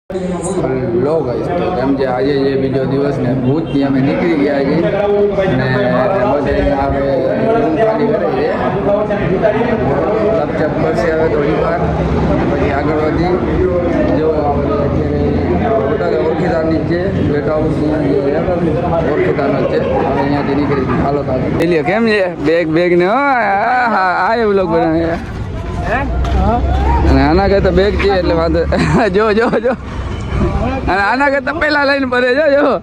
લો guys તો કેમ છે આજે જે બીજો દિવસ ને ભૂજથી અમે નીકળી ગયા છીએ અને બધે હવે રૂમ ખાલી કરે છે લપચપ કરશે હવે થોડી વાર પછી આગળ વધી જો અત્યારે હોટલ ઓળખીતાની છે ગેટ હાઉસ ઓળખીતાનો છે હવે અહીંયાથી નીકળી હાલો પેલી કેમ છે બેગ ને હા આ એવું લોકો બનાવે અને આના કરતા બેગ છે એટલે વાંધો જો અને આના કરતા પહેલા લઈને ભરે જો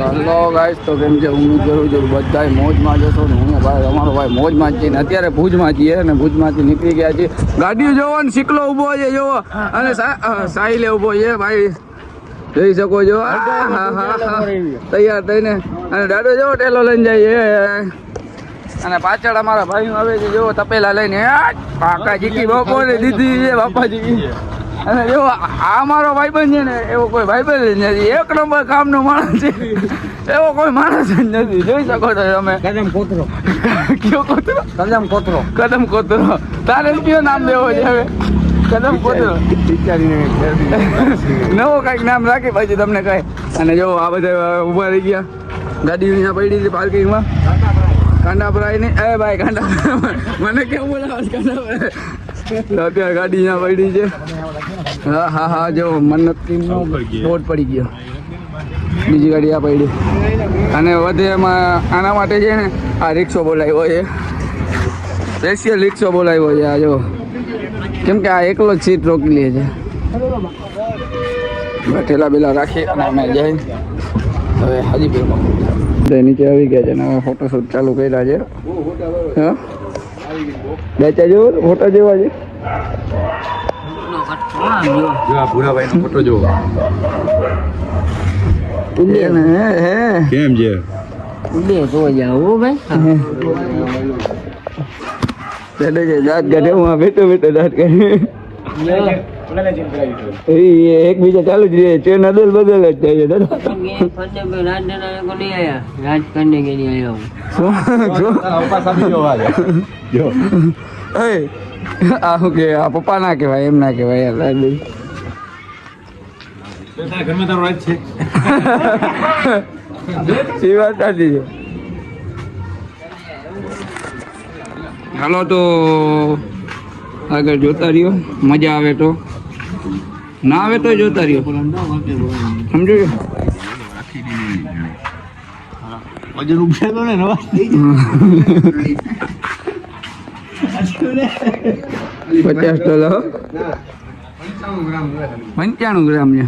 હલો ગાઈસ તો કેમ છે ઉમ્મીદ કરું છું બધા મોજમાં જશો ને હું ભાઈ અમારો ભાઈ મોજમાં જ છીએ ને અત્યારે ભુજમાં છીએ અને ભુજમાંથી નીકળી ગયા છીએ ગાડીઓ જોવો ને સિકલો ઊભો છે જોવો અને સાહિલે ઊભો છે ભાઈ જોઈ શકો છો હા તૈયાર થઈને અને દાદો જેવો ટેલો લઈને જાય અને પાછળ અમારા ભાઈ આવે છે જો તપેલા લઈને કાકા જીકી બપોરે દીધી છે બાપાજી અને જો આ મારો ભાઈબંધ છે ને એવો કોઈ ભાઈબંધ જ નથી એક નંબર કામનો માણસ છે એવો કોઈ માણસ જ નથી જોઈ શકો છો તમે કદમ કોતરો કયો કોતરો કદમ કોતરો તારે કયો નામ દેવો છે હવે કદમ કોતરો નવો કઈક નામ રાખી પછી તમને કહે અને જો આ બધા ઉભા રહી ગયા ગાડી અહીંયા પડી છે પાર્કિંગમાં કાંડાપરાય નહીં એ ભાઈ કાંડા મને કેવું બોલાવે કાંડાપરાય અત્યારે ગાડી અહીંયા પડી છે હા જો મન્નતનો બોર્ડ પડી ગયો બીજી ગાડી આ પડી અને વધે એમાં આના માટે છે ને આ રિક્ષો બોલાવ્યો છે સ્પેશિયલ રિક્ષો બોલાવ્યો છે આ જો કેમ કે આ એકલો જ સીટ રોકી લે છે ઠેલા બેલા રાખી અને અમે જઈ હવે હાજીપુરમાં નીચે આવી ગયા છે ને હવે ફોટોશૂટ ચાલુ કર્યા છે હા બેચા જેવો ફોટો જેવા છે ભૂરાભાઈ નો ફોટો જોવો કેમ છે દાંત કાઢે હું બેઠો દાંત કાઢે એકબીજા ચાલુ જ રહે ટ્રેન અદલ બદલ જ થાય છે આ શું કે આ પપ્પા ના કહેવાય એમ ના કહેવાય એ વાત સાચી છે હાલો તો આગળ જોતા રહ્યો મજા આવે તો ના આવે તો જોતા રહ્યો સમજો વજન ઉભેલો ને 50 ડોલર 95 ગ્રામ છે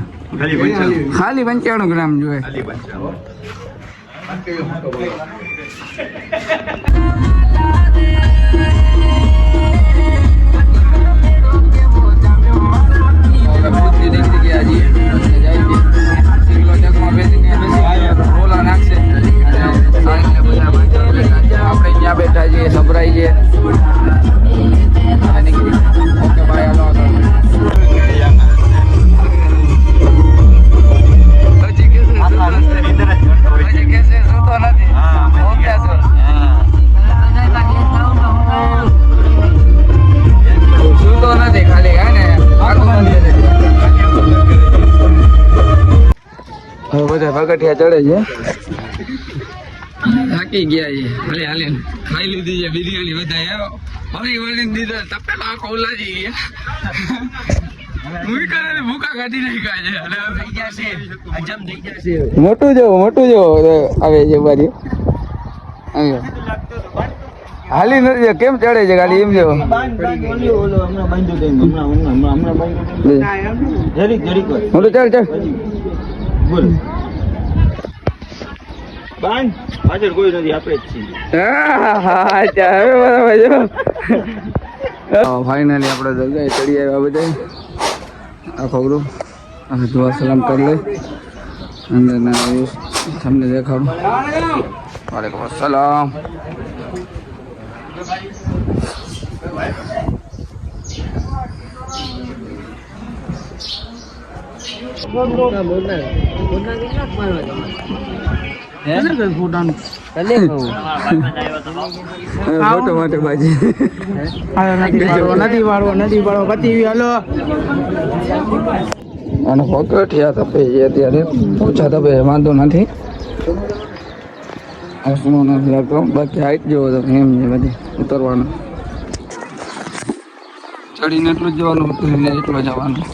ખાલી 95 ગ્રામ જોઈએ આપણે ત્યાં બેઠા છીએ સભરાઈ છે ઓકે ભાઈ હાલો સૂતો નથી ખાલી હે ને હવે બધા પગથિયા ચડે છે થાકી ગયા છે હાલે ખાઈ લીધી છે બિરયાની બધા વળી દીધા તપેલા આખો ઉલાજી ગયા ભૂકા કાઢી નાખ્યા છે મોટું જેવો આવે છે બારી હાલી નથી કેમ ચડે છે ખાલી એમ જેવો મોટું ચાલ પાછળ કોઈ નથી આપણે જ છીએ ફાઇનલી આપણે દરગાહ ચડી આવ્યા બધા આખો ગ્રુપ અને દુઆ સલામ કરી લઈ અંદર તમને દેખાડું વાલેકુમ અસલામ ફોટો માટે બાજી નથી વાળવો પતિ હાલો અને પગથિયા તપે છે અત્યારે ઓછા તપે વાંધો નથી આસનો નથી લાગતો બાકી હાઈટ જેવો તમે એમ છે બધી ઉતરવાનું ચડીને એટલું જ જવાનું ઉતરીને એટલું જવાનું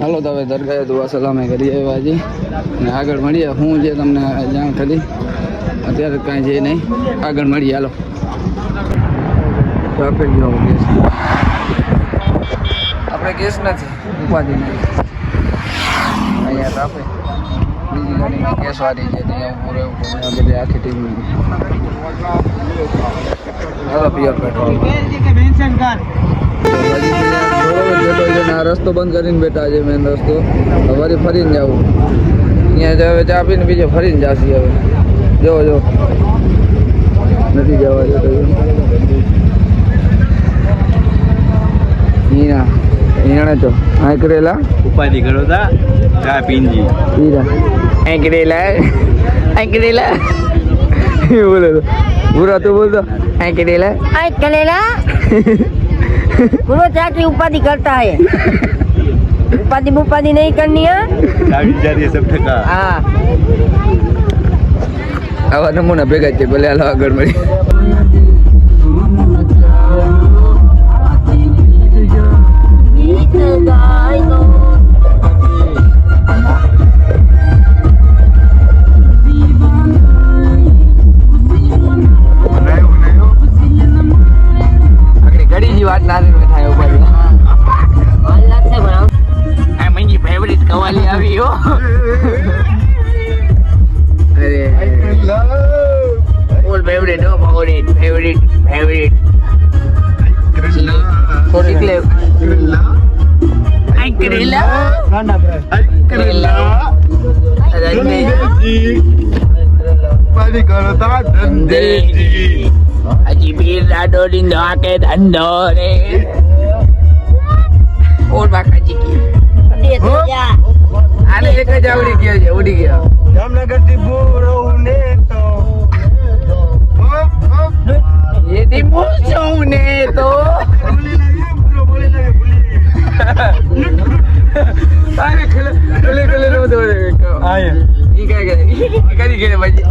હાલો તો હવે દરગાહે દુઆ સલામે કરી આવ્યા હજી ને આગળ મળીએ હું જે તમને જાણ કરી અત્યારે કાંઈ છે નહીં આગળ મળીએ હાલો ટ્રાફિક જેવો ગેસ આપણે ગેસ નથી ઉપાધિ નહીં અહીંયા ટ્રાફિક બીજી ગાડીમાં ગેસ વાળી છે ત્યાં ઉભું રહેવું પડે આ બધી આખી ટીમ હાલો પિયર પેટ્રોલ આ રસ્તો બંધ કરીને બેઠા છે મેન રસ્તો ફરી ફરીને જવું અહીંયા હવે ચા પીને બીજે ફરીને જાશી હવે જોવો જો નથી જવા જતો અહીંયા તો આ કરેલા ઉપાધિ કરો તા ચા પીંજી હીરા આ કરેલા બોલે તો પૂરા તો બોલતો આ કરેલા पूरा चाकरी उपाधि करता है उपाधि नहीं करनी है सब ठका हाँ આવા નમૂના ભેગા છે ભલે હાલો આગળ મળી ઘડી વાત ના થાય ઉપર આ મારી ફેવરિટ કવાલી આવી હો અરે ઓલ ફેવરિટ હો ફેવરિટ એટલે આઈ કરેલા ઉપાધિ કરો તા ધંધેજી હજી બીર રાડો લીંદો આકે ધંધો રે ઓર બાકા ચીકી આને એક જ આવડી ગયો છે ઉડી ગયો જામનગર થી બોરો ને તો એ થી પૂછો ને તો આને કલે રો દો આયા ઈ કરી કે ભાઈ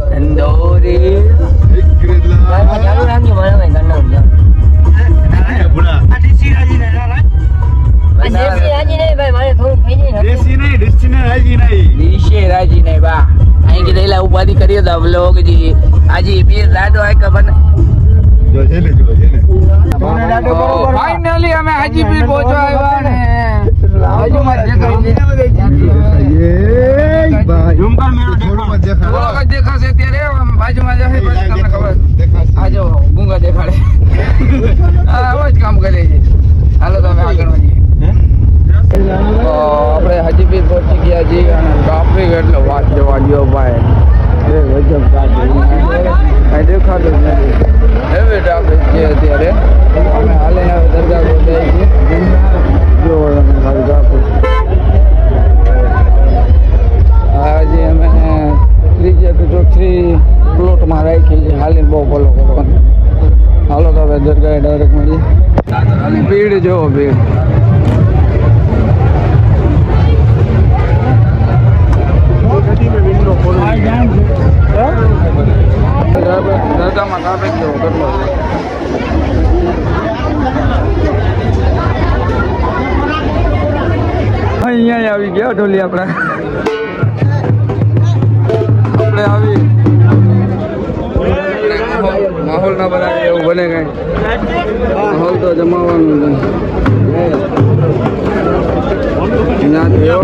ધંધો રે ઉપાધિ કરીએ તો વ્લોગ જી આજે બીર લાડો આય બને ફાઇનલી અમે હાજીપીર પહોંચવા આવ્યા ને બાજુમાં દેખાશે ત્યારે બાજુમાં જશે પછી તમને ખબર આ જો ગુંગા દેખાડે આવા જ કામ કરે છે હાલો તમે આગળ વધીએ આપણે હાજીપીર પહોંચી ગયા છીએ અને ટ્રાફિક એટલે વાત જવા દો ભાઈ ગજબ કાંઈ દેખાતું જ નથી હેવી ટ્રાફિક છે અત્યારે અમે હાલે હવે દરગાહ પહોંચાઈ છીએ જો ખાલી ટ્રાફિક આજે અમે ત્રીજી પ્લોટમાં રાખી છે હાલીને બહુ ફોલો કરવાનું હાલો તો હવે દરગાહે ડાયરેક્ટ મળીએ ભીડ જોવો ભીડ દરગાહમાં ટ્રાફિક જેવો કેટલો અહીંયા આવી ગયા ઢોલી આપણે આવી માહોલ ના બનાવે એવું બને કઈ માહોલ તો જમાવાનું ના થયો